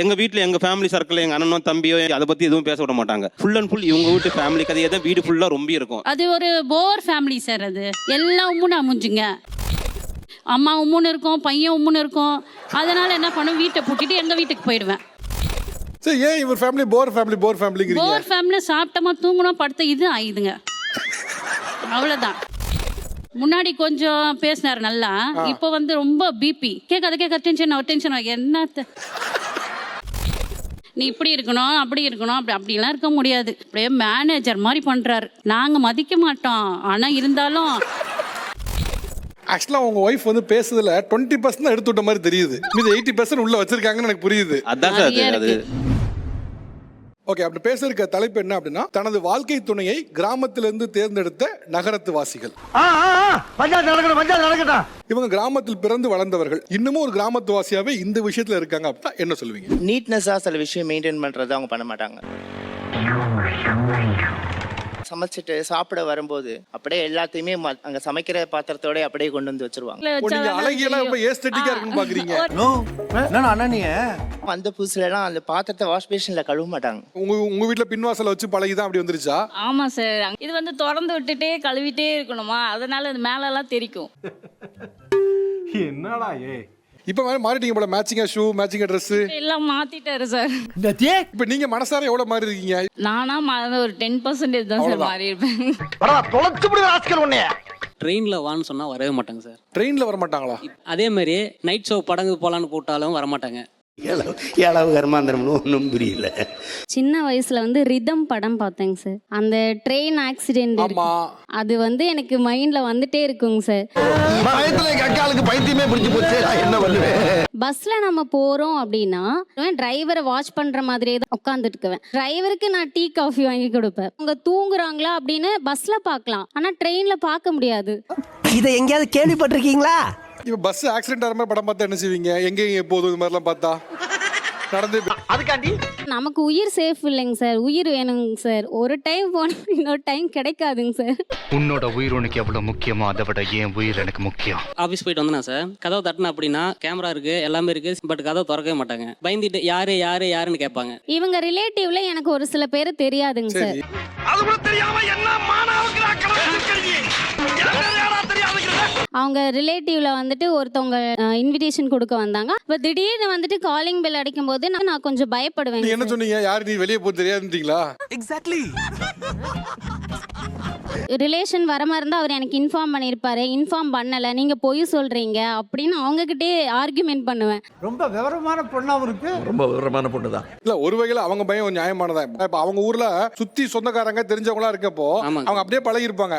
எங்க வீட்டுல எங்க ஃபேமிலி சர்க்கிள் எங்க அண்ணனோ தம்பியோ அதை பத்தி எதுவும் பேச விட மாட்டாங்க. ஃபுல் அண்ட் ஃபுல் இவங்க வீட்டு ஃபேமிலி கதையை தான் வீடு ஃபுல்லா ரொம்ப இருக்கும். அது ஒரு போர் ஃபேமிலி சார். அது எல்லாம் உம்முன்னு அமுஞ்சுங்க. அம்மா உம்முன்னு இருக்கும், பையன் உம்முன்னு இருக்கும். அதனால என்ன பண்ணும், வீட்டை பூட்டிட்டு எங்க வீட்டுக்கு போயிடுவேன். சரி, ஏன் இவர் ஃபேமிலி போர் ஃபேமிலிங்கிறீங்க? போர் ஃபேமிலி சாப்பிட்டோமா தூங்கணும் படுத்த இது ஆயுதுங்க, அவ்வளவுதான். முன்னாடி கொஞ்சம் பேசினாரு நல்லா, இப்போ வந்து ரொம்ப பிபி கேட்க டென்ஷன் என்னத்த நீ இப்படி இருக்கணும் அப்படி இருக்கணும் அப்படிலாம் இருக்க முடியாது. அப்படியே மேனேஜர் மாதிரி பண்றாரு. நாங்க மதிக்க மாட்டோம், ஆனா இருந்தாலும் ஆக்சுவலா உங்க ஒய்ஃப் வந்து பேசுறதுல 20% தான் எடுத்து விட்ட மாதிரி தெரியுது. மீதி 80% உள்ள வச்சிருக்காங்கன்னு எனக்கு புரியுது. அதான் சார் அது. ஓகே, அப்படி பேசுறதுக்கு தலைப்பு என்ன அப்படின்னா, தனது வாழ்க்கை துணையை கிராமத்திலிருந்து தேர்ந்தெடுத்த நகரத்து வாசிகள். இவங்க கிராமத்தில் பிறந்து வளர்ந்தவர்கள், இன்னமும் ஒரு கிராமத்து வாசியாவே இந்த விஷயத்துல இருக்காங்க அப்படின்னா என்ன சொல்லுவீங்க? நீட்னஸா சில விஷயம் மெயின்டைன் பண்றது அவங்க பண்ண மாட்டாங்க. சமைச்சிட்டு சாப்பிட வரும்போது அப்படியே எல்லாத்தையுமே அங்க சமைக்கிற பாத்திரத்தோட அப்படியே கொண்டு வந்து வச்சிருவாங்க. நீங்க அழகியெல்லாம் ரொம்ப ஏஸ்தெட்டிக்கா இருக்குன்னு பாக்குறீங்க. அந்த புதுசுல எல்லாம் அந்த பாத்திரத்தை வாஷ் பேஷன்ல கழுவ மாட்டாங்க. உங்க வீட்டுல பின்வாசல வச்சு பழகிதான் அப்படி வந்துருச்சா? ஆமா சார், இது வந்து திறந்து விட்டுட்டே கழுவிட்டே இருக்கணுமா, அதனால அது மேல எல்லாம் தெரிக்கும். என்னடா இப்ப மாறிட்டீங்க போல, மேட்சிங்கா ஷூ, மேட்சிங்கா ட்ரெஸ் எல்லாம் மாத்திட்டாரு சார். இப்ப நீங்க மனசார எவ்வளவு மாறி இருக்கீங்க? நானா ஒரு 10% தான் சார் மாறி இருப்பேன். ட்ரெயினில் வான்னு சொன்னால் வரவே மாட்டாங்க சார். ட்ரெயினில் வர மாட்டாங்களா? அதே மாதிரி நைட் ஷோ படங்கு போகலான்னு போட்டாலும் வரமாட்டாங்க. ஏழாவது கர்மாந்திரம்னு ஒன்றும் புரியல. சின்ன வயசுல வந்து ரிதம் படம் பார்த்தேங்க சார். அந்த ட்ரெயின் ஆக்சிடென்ட் அது வந்து எனக்கு மைண்ட்ல வந்துட்டே இருக்குங்க சார். பைத்தியமே பிடிச்சு போச்சு, என்ன பண்ணுவேன்? பஸ்ல நம்ம போறோம் அப்படின்னா டிரைவரை வாட்ச் பண்ற மாதிரியே தான் உட்காந்துட்டுக்குவேன். டிரைவருக்கு நான் டீ காஃபி வாங்கி கொடுப்பேன். அவங்க தூங்குறாங்களா அப்படின்னு பஸ்ல பார்க்கலாம், ஆனா ட்ரெயின்ல பார்க்க முடியாது. இதை எங்கேயாவது கேள்விப்பட்டிருக்கீங்களா? இப்ப பஸ் ஆக்சிடென்ட் ஆகிற மாதிரி படம் பார்த்தா என்ன செய்வீங்க? எங்க போதும் இது மாதிரிலாம் பார்த்தா நடந்து அதுக்காண்டி நமக்கு உயிர் சேஃப் இல்லைங்க சார், உயிர் வேணுங்க சார். ஒரு டைம் போனா இன்னொரு டைம் கிடைக்காதுங்க சார். உன்னோட உயிர் உனக்கு எவ்வளவு முக்கியமோ அதை விட ஏன் உயிர் எனக்கு முக்கியம். ஆஃபீஸ் போயிட்டு வந்தேன்னா சார், கதவை தட்டினா அப்படின்னா கேமரா இருக்கு எல்லாமே இருக்கு, பட் கதவை திறக்கவே மாட்டாங்க. பயந்துட்டு யாருன்னு கேட்பாங்க. இவங்க ரிலேட்டிவ்ல எனக்கு ஒரு சில பேர் தெரியாதுங்க சார். அது கூட தெரியாம என்ன மானாவுக்கு அவங்க ரிலேட்டிவ்ல வந்துட்டு ஒருத்தவங்க இன்விடேஷன் கொடுக்க வந்தாங்க. இப்ப திடீர்னு வந்துட்டு காலிங் பெல் அடிக்கும் போது நான் கொஞ்சம் பயப்படுவேன். என்ன சொன்னீங்க? யாரு நீ வெளியே போக தெரியாதுன்றீங்களா? எக்ஸாக்ட்லி. ரிலேஷன் வர மாதிரி இருந்தா அவர் எனக்கு இன்ஃபார்ம் பண்ணிருப்பாரு, இன்ஃபார்ம் பண்ணல, நீங்க பொய் சொல்றீங்க அப்படின்னு அவங்க கிட்டே ஆர்குமெண்ட் பண்ணுவேன். ரொம்ப விவரமான பொண்ணாவும் இருக்கு. ரொம்ப விவரமான பொண்ணு தான். இல்ல, ஒரு வகையில அவங்க பயம் நியாயமானதா. இப்ப அவங்க ஊர்ல சுத்தி சொந்தக்காரங்க தெரிஞ்சவங்களா இருக்கப்போ அவங்க அப்படியே பழகி இருப்பாங்க.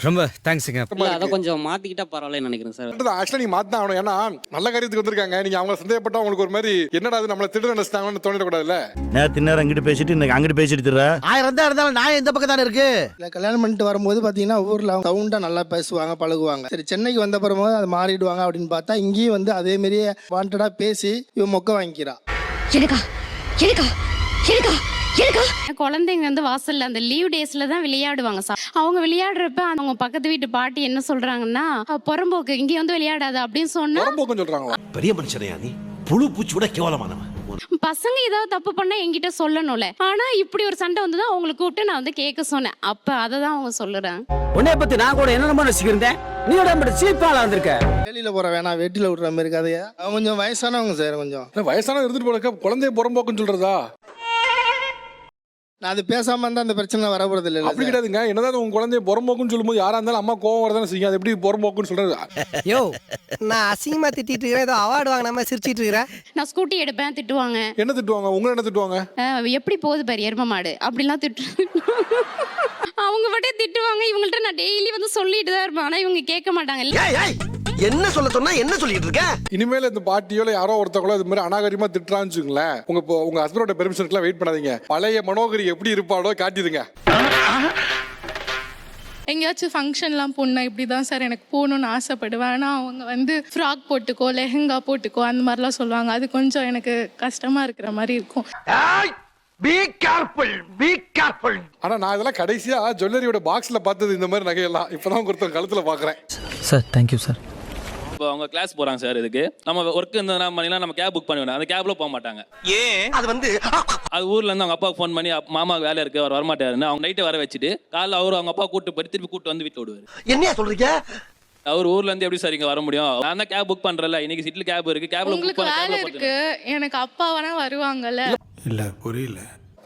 ரொம்ப தேங்க்ஸ்ங்க. அதை கொஞ்சம் மாத்திக்கிட்டா பரவாயில்லன்னு நினைக்கிறேன் சார். ஆக்சுவலா நீ மாத்தான் ஆகணும். ஏன்னா நல்ல காரியத்துக்கு வந்திருக்காங்க. நீங்க அவங்க சந்தேகப்பட்டா உங்களுக்கு ஒரு மாதிரி என்னடா அது நம்மள திட்டு நினைச்சிட்டாங்கன்னு தோணிடக்கூடாதுல்ல. நேத்து நேரம் அங்கிட்டு பேசிட்டு இன்னைக்கு அங்கிட்டு பேசிட்டு திர 1000 தான் இருந்தாலும் நான் எந்த பக்கம் தானே இருக்கு. கல்யாணம் பண்ணிட்டு வரும்போது பாத்தீங்கன்னா ஊர்ல சவுண்டா நல்லா பேசுவாங்க, பழகுவாங்க. சரி, சென்னைக்கு வந்த பிறகு அது மாறிடுவாங்க அப்படின்னு பார்த்தா இங்கேயும் வந்து அதே மாதிரியே வாண்டடா பேசி இவன் மொக்க வாங்கிக்கிறா. குழந்தைங்க வந்து வாசல்ல அந்த லீவ் டேஸ்ல தான் விளையாடுவாங்க. அவங்க விளையாடுறப்ப அவங்க பக்கத்து வீட்டு பாட்டி என்ன சொல்றாங்கன்னா, புறம்போக்கு இங்க வந்து விளையாடாத அப்படின்னு சொன்னா சொல்றாங்களா? பெரிய மனுஷனையா நீ? புழு பூச்சி விட கேவலமானவன். பசங்க ஏதாவது தப்பு பண்ணா என்கிட்ட சொல்லணும்ல. ஆனா இப்படி ஒரு சண்டை வந்ததுதான் அவங்களை கூப்பிட்டு நான் வந்து கேட்க சொன்னேன். அப்ப அததான் அவங்க சொல்லுறேன். உன்னை பத்தி நான் கூட என்ன நினைச்சுக்கிறேன், நீ சீப்பால வந்திருக்க. வெளியில போற வேணாம், வெட்டில விடுற மாதிரி இருக்காதையா. அவங்க கொஞ்சம் வயசானவங்க சார். கொஞ்சம் வயசானவங்க இருந்துட்டு போல குழந்தைய புறம்போக்குன்னு சொல்றதா? நான் அது பேசாம இருந்தா அந்த பிரச்சனை வரப்போறது இல்லை. அப்படி கிடையாதுங்க. என்னதான் உங்க குழந்தைய புறம்போக்குன்னு சொல்லும்போது யாரா இருந்தாலும் அம்மா கோவம் வரதானே செய்யும். அது எப்படி புறம்போக்குன்னு சொல்றது? யோ, நான் அசிங்கமா திட்டிட்டு இருக்கிறேன், ஏதோ அவார்டு வாங்கினாம சிரிச்சிட்டு இருக்கிறேன். நான் ஸ்கூட்டி எடுப்பேன், திட்டுவாங்க. என்ன திட்டுவாங்க? உங்களை என்ன திட்டுவாங்க? எப்படி போகுது பாரு எரும மாடு அப்படிலாம் திட்டு. அவங்க மட்டும் திட்டுவாங்க. இவங்கள்ட்ட நான் டெய்லி வந்து சொல்லிட்டு தான் இருப்பேன். ஆனா இவங்க கேட்க மாட்டாங்க. என்ன சொல்ல சொன்னா என்ன சொல்லிட்டு இருக்க? இனிமேல் இந்த பாட்டியோ யாரோ ஒருத்தவங்களோ இது மாதிரி அநாகரிகமா திட்டுறான்னு வச்சுங்களேன், உங்க ஹஸ்பண்டோட பெர்மிஷனுக்குலாம் வெயிட் பண்ணாதீங்க. பழைய மனோகரி எப்படி இருப்பாளோ காட்டிடுங்க. எங்கேயாச்சும் ஃபங்க்ஷன்லாம் போனா இப்படிதான் சார் எனக்கு போகணும்னு ஆசைப்படுவேன். ஆனால் அவங்க வந்து ஃப்ராக் போட்டுக்கோ, லெஹங்கா போட்டுக்கோ அந்த மாதிரிலாம் சொல்லுவாங்க. அது கொஞ்சம் எனக்கு கஷ்டமா இருக்கிற மாதிரி இருக்கும். Be careful. ஆனா நான் இதெல்லாம் கடைசியா ஜுவல்லரியோட பாக்ஸ்ல பார்த்தது இந்த மாதிரி நகையெல்லாம் இப்பதான் ஒருத்தன் கழுத்துல பாக்குறேன். Sir thank you sir. இப்போ அவங்க கிளாஸ் போறாங்க சார், இதுக்கு நம்ம ஒர்க் இருந்ததுனா பண்ணினா நம்ம கேப் புக் பண்ணுவோம், அந்த கேப்ல போக மாட்டாங்க. ஏன் அது வந்து அது ஊர்ல இருந்து அவங்க அப்பாவுக்கு ஃபோன் பண்ணி மாமாவுக்கு வேலை இருக்கு அவர் வரமாட்டாருன்னு அவங்க நைட்டே வர வச்சுட்டு காலைல அவரு அவங்க அப்பா கூட்டு போய் திருப்பி கூட்டு வந்து வீட்டுல விடுவாரு. என்னையா சொல்றீங்க? அவர் ஊர்ல இருந்து எப்படி சார் இங்க வர முடியும்? நான் தான் கேப் புக் பண்றேன்ல, இன்னைக்கு சிட்டில கேப் இருக்கு, கேப்ல புக் உங்களுக்கு பண்ண வேலை இருக்கு, எனக்கு அப்பா வேணா வருவாங்கல்ல. இல்ல புரியல.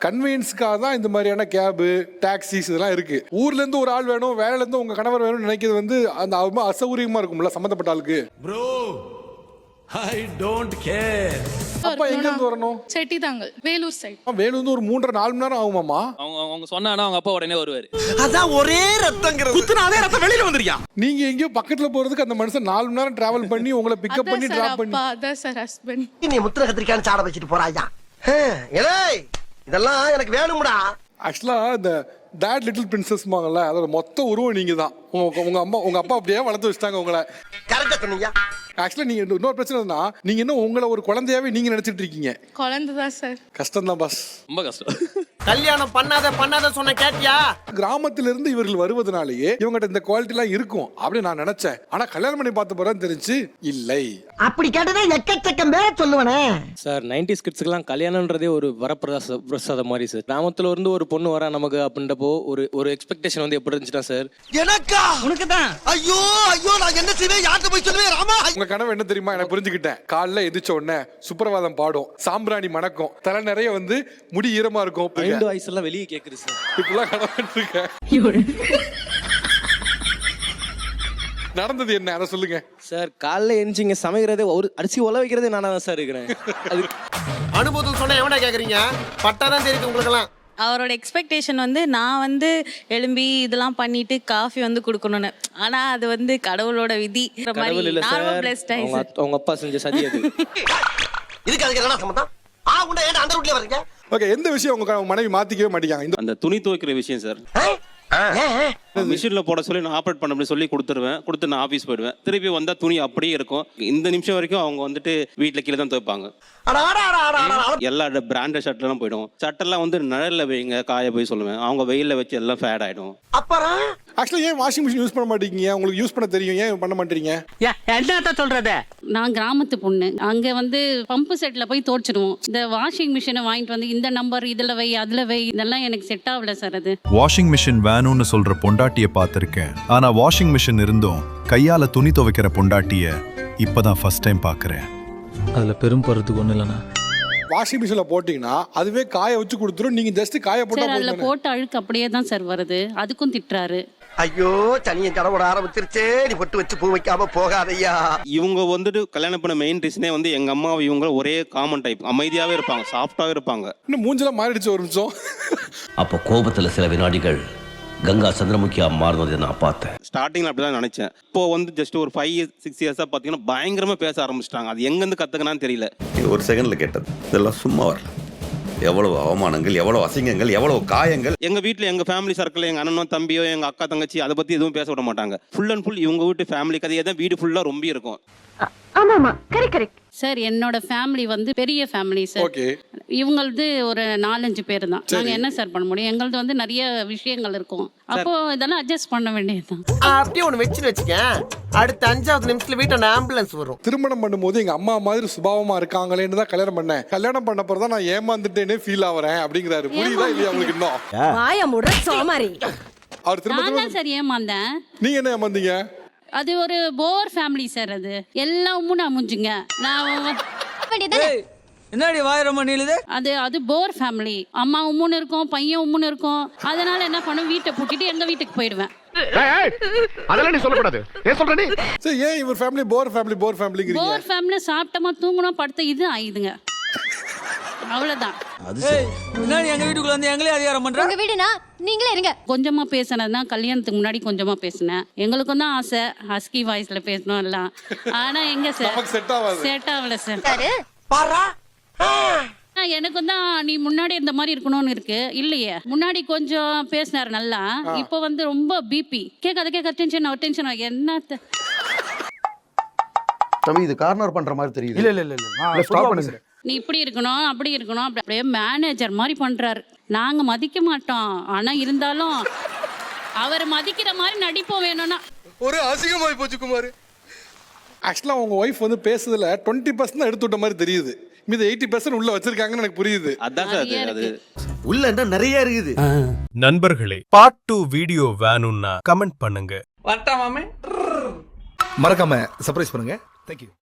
கன்வீனியன்ஸ்க்காக தான் இந்த மாதிரியான கேபு டாக்ஸிஸ் இதெல்லாம் இருக்கு. ஊர்ல இருந்து ஒரு ஆள் வேணும், வேலையில இருந்து உங்க கணவர் வேணும்னு நினைக்கிறது வந்து அந்த அசௌகரியமா இருக்கும்ல சம்பந்தப்பட்ட ஆளுக்கு. Bro I don't care. அப்பா எங்க இருந்து வரணும்? செட்டிதாங்கல், வேலூர் சைடு. வேலூர் இருந்து ஒரு 3.5-4 மணி நேரம் ஆகுமாமா? அவங்க சொன்னானா அவங்க அப்பா உடனே வருவாரு. அதான் ஒரே ரத்தங்கிறது. குத்துனாவே ரத்தம் வெளியில வந்துறியா? நீங்க எங்கேயோ பக்கத்துல போறதுக்கு அந்த மனுஷன் 4 மணி நேரம் டிராவல் பண்ணி உங்களை பிக்கப் பண்ணி டிராப் பண்ணி. அதான் சார் ஹஸ்பண்ட். நீ முத்திர கத்திரிக்கான்னு சாட வச்சிட்டு போறாயா? ஏய் இதெல்லாம் எனக்கு வேணும்டா. ஆக்சுவலா இந்த டேட் லிட்டில் பிரின்சஸ்மாங்கல்ல, அதோட மொத்த உருவம் நீங்க தான். உங்க அப்பா அப்படியே வளர்த்து வச்சிட்டாங்க உங்களை. கரெக்டா சொன்னீங்க. ஆக்சுவலா நீங்க இன்னொரு பிரச்சனை என்னன்னா, நீங்க இன்னும் உங்களை ஒரு குழந்தையாவே நீங்க நினைச்சிட்டு இருக்கீங்க. குழந்தை தான் சார். கஷ்டம் தான் பாஸ், ரொம்ப கஷ்டம். கல்யாணம் பண்ணாத சொன்ன கேட்டியா? கிராமத்துல இருந்து இவர்கள் வருவதனாலேயே இவங்ககிட்ட இந்த குவாலிட்டி எல்லாம் இருக்கும் அப்படி நான் நினைச்சேன். ஆனா கல்யாணம் பண்ணி பார்த்த பிறகு தெரிஞ்சு இல்லை. அப்படி கேட்டதே எக்கச்சக்கம் பேர சொல்லுவனே சார். 90s கிட்ஸ்க்குலாம் கல்யாணம்ன்றதே ஒரு வரப்பிரசாதம் மாதிரி சார். கிராமத்துல இருந்து ஒரு பொண்ணு வரா நமக்கு அப்படின்றப்போ ஒரு எக்ஸ்பெக்டேஷன் வந்து எப்படி இருந்துச்சுன்னா சார், எனக்கா உனக்கு தான். ஐயோ நான் என்ன செய்வேன், யார்கிட்ட போய் சொல்லுவேன் ராமா? உங்க கனவு என்ன தெரியுமா? எனக்கு புரிஞ்சுக்கிட்டேன். காலைல எதிர்ச்ச உடனே சுப்பிரபாதம் பாடும், சாம்பிராணி மணக்கும், தலை நிறைய வந்து முடி ஈரமா இருக்கும், வாய்ஸ் எல்லாம் வெளியே கேக்குது சார். இப்பெல்லாம் கனவு இருக்கேன். நடந்தது என்ன அதை சொல்லுங்க சார். காலைல எஞ்சிங்க சமைக்கிறதே ஒரு அரிசி உல வைக்கிறதே நானா தான் சார் இருக்கிறேன். அது அனுபவத்தில் சொன்ன எவனா கேக்குறீங்க? பட்டாதான் தெரியுது உங்களுக்கெல்லாம். அவரோட எக்ஸ்பெக்டேஷன் வந்து நான் வந்து எழும்பி இதெல்லாம் பண்ணிட்டு காஃபி வந்து கொடுக்கணும்னு. ஆனா அது வந்து கடவுளோட விதி. கடவுள் இல்ல சார், அவங்க அப்பா செஞ்ச சதி அது. இதுக்கு அதுக்கு என்ன சம்பந்தம்? உண்டா ஏன் அந்த ரூட்ல வரீங்க? ஓகே, எந்த விஷயம் உங்க மனைவி மாத்திக்கவே மாட்டேங்காங்க? அந்த துணி துவைக்கிற விஷயம் சார். மிஷின்ல போட சொல்லி நான் ஆப்ரேட் பண்ண சொல்லி கொடுத்துருவேன். கொடுத்து நான் ஆஃபீஸ் போயிடுவேன். திருப்பி வந்தா துணி அப்படியே இருக்கும். இந்த நிமிஷம் வரைக்கும் அவங்க வந்துட்டு வீட்டுல கீழே தான் துவைப்பாங்க. எல்லா பிராண்டட் ஷர்ட்லாம் போயிடும். சட்டெல்லாம் வந்து நிழல்ல வைங்க காய போய் சொல்லுவேன். அவங்க வெயில்ல வச்சு எல்லாம் ஃபேட் ஆயிடும். அப்புறம் ஆக்சுவலா ஏன் வாஷிங் மிஷின் யூஸ் பண்ண மாட்டீங்க? உங்களுக்கு யூஸ் பண்ண தெரியும், ஏன் பண்ண மாட்டீங்க? என்னத்த சொல்றது? நான் கிராமத்து பொண்ணு. அங்க வந்து பம்பு செட்ல போய் தோச்சிடுவோம். இந்த வாஷிங் மிஷினை வாங்கிட்டு வந்து இந்த நம்பர் இதுல வை அதுல வை, இதெல்லாம் எனக்கு செட் ஆகல சார். அது வாஷிங் மிஷின் வேணும்னு சொல்ற பொண்டாட்டிய பார்த்திருக்கேன். ஆனா வாஷிங் மிஷின் இருந்தும் கையால துணி துவைக்கிற பொண்டாட்டிய இப்பதான் ஃபர்ஸ்ட் டைம் பாக்குறேன். அதுல பெரும் போறதுக்கு ஒண்ணு இல்லைண்ணா. வாஷிங் மிஷின்ல போட்டீங்கன்னா அதுவே காய வச்சு கொடுத்துரும். நீங்க ஜஸ்ட் காய போட்டா சார் அதுல போதும். போட்ட அழுக்கு அப்படியே தான் சார் வருது. அதுக்கும் திட்டுறாரு. ஐயோ சனியன் கடவுட ஆரம்பிச்சிருச்சே, நீ பொட்டு வச்சு பூ வைக்காம போகாதையா. இவங்க வந்துட்டு கல்யாணம் பண்ண மெயின் ரீசனே வந்து எங்க அம்மா இவங்க ஒரே காமன் டைப், அமைதியாவே இருப்பாங்க, சாஃப்டாவே இருப்பாங்க. இன்னும் மூஞ்செல்லாம் மாறிடுச்சு ஒரு நிமிஷம். அப்போ கோபத்துல சில வினாடிகள் கங்கா சந்திரமுகியா மாறினதை நான் பார்த்தேன். ஸ்டார்டிங்ல அப்படிதான் நினைச்சேன். இப்போ வந்து ஜஸ்ட் ஒரு 5-6 இயர்ஸா பாத்தீங்கன்னா பயங்கரமா பேச ஆரம்பிச்சிட்டாங்க. அது எங்க இருந்து கத்துக்கனான்னு தெரியல. ஒரு செகண்ட்ல கேட்டது இதெல்லாம் சும்மா வரல. எவ்வளவு அவமானங்கள், எவ்வளவு அசிங்கங்கள், எவ்வளவு காயங்கள். எங்க வீட்டுல எங்க ஃபேமிலி சர்க்கிள், எங்க அண்ணனோ தம்பியோ எங்க அக்கா தங்கச்சி அதை பத்தி எதுவும் பேச விட மாட்டாங்க. ஃபுல் அண்ட் ஃபுல் இவங்க வீட்டு ஃபேமிலி கதையே தான் வீடு ஃபுல்லா ரொம்ப இருக்கும். சார் என்னோட ஃபேமிலி வந்து பெரிய ஃபேமிலி சார். ஓகே, இவங்களது ஒரு 4-5 பேர் தான். நாங்க என்ன சார் பண்ண முடியும்? எங்களது வந்து நிறைய விஷயங்கள் இருக்கும். அப்போ இதெல்லாம் அட்ஜஸ்ட் பண்ண வேண்டியதுதான். அப்படியே ஒண்ணு வச்சுக்க. அடுத்த 5வது நிமிஷத்துல வீட்டை ஆம்புலன்ஸ் வரும். திருமணம் பண்ணும்போது எங்க அம்மா மாதிரி சுபாவமா இருக்காங்களேன்னு தான் கல்யாணம் பண்ணேன். கல்யாணம் பண்ண பிறகு தான் நான் ஏமாந்துட்டேனே ஃபீல் ஆவறேன் அப்படிங்கிறாரு. புரியுதா இல்லையா உங்களுக்கு? இன்னும் வாய முட சோமாரி. அவர் நான் தான் சார் ஏமாந்தேன். நீங்க என்ன ஏமாந்தீங்க? அது ஒரு போர் ஃபேமிலி சார். அது எல்லாம் நான் முஞ்சுங்க. நான் என்னடி வாய் ரொம்ப நீளுது? அது போர் ஃபேமிலி. அம்மா உம்முன்னு இருக்கும், பையன் உம்முன்னு இருக்கும். அதனால என்ன பண்ணும், வீட்டை பூட்டிட்டு எங்க வீட்டுக்கு போயிடுவேன். அதெல்லாம் நீ சொல்லக்கூடாது. ஏன் சொல்ற நீ? சரி, ஏன் இவர் ஃபேமிலி போர் ஃபேமிலிங்கிறீங்க? போர் ஃபேமிலி சாப்பிட்டமா தூங்கணும் படுத்த இது ஆயுதுங்க. அவ்வளவுதான். முன்னாடி எங்க வீட்டுக்குள்ள வந்து எங்களே அதிகாரம் பண்ற. உங்க வீடுனா நீங்களே இருங்க. கொஞ்சமா பேசினதுதான் கல்யாணத்துக்கு முன்னாடி கொஞ்சமா பேசினேன். எங்களுக்கும் தான் ஆசை ஹஸ்கி வாய்ஸ்ல பேசணும் எல்லாம். ஆனா எங்க சார் செட் ஆகல சார். எனக்கும் தான் நீ முன்னாடி இந்த மாதிரி இருக்கணும்னு இருக்கு. இல்லையே, முன்னாடி கொஞ்சம் பேசினாரு நல்லா. இப்போ வந்து ரொம்ப பிபி கேட்க டென்ஷன் என்னத்த தம்பி இது கார்னர் பண்ற மாதிரி தெரியுது. இல்ல ஸ்டாப் பண்ணுங்க. நீ இப்படி இருக்கணும் அப்படி இருக்கணும் அப்படியே மேனேஜர் மாதிரி பண்றாரு. நாங்க மதிக்க மாட்டோம். ஆனா இருந்தாலும் அவர் மதிக்கிற மாதிரி நடிப்போம். வேணும்னா ஒரு அசிங்கமாய் போச்சு குமார். ஆக்சுவலாக உங்க ஒய்ஃப் வந்து பேசுறதுல 20% தான் எடுத்து விட்ட மாதிரி தெரியுது. மீது 80% உள்ள வச்சிருக்காங்கன்னு எனக்கு புரியுது. அதான் சார் அது உள்ள என்ன நிறைய இருக்குது. நண்பர்களே பார்ட் 2 வீடியோ வேணும்னா கமெண்ட் பண்ணுங்க. மறக்காம சர்ப்ரைஸ் பண்ணுங்க. தேங்க்யூ.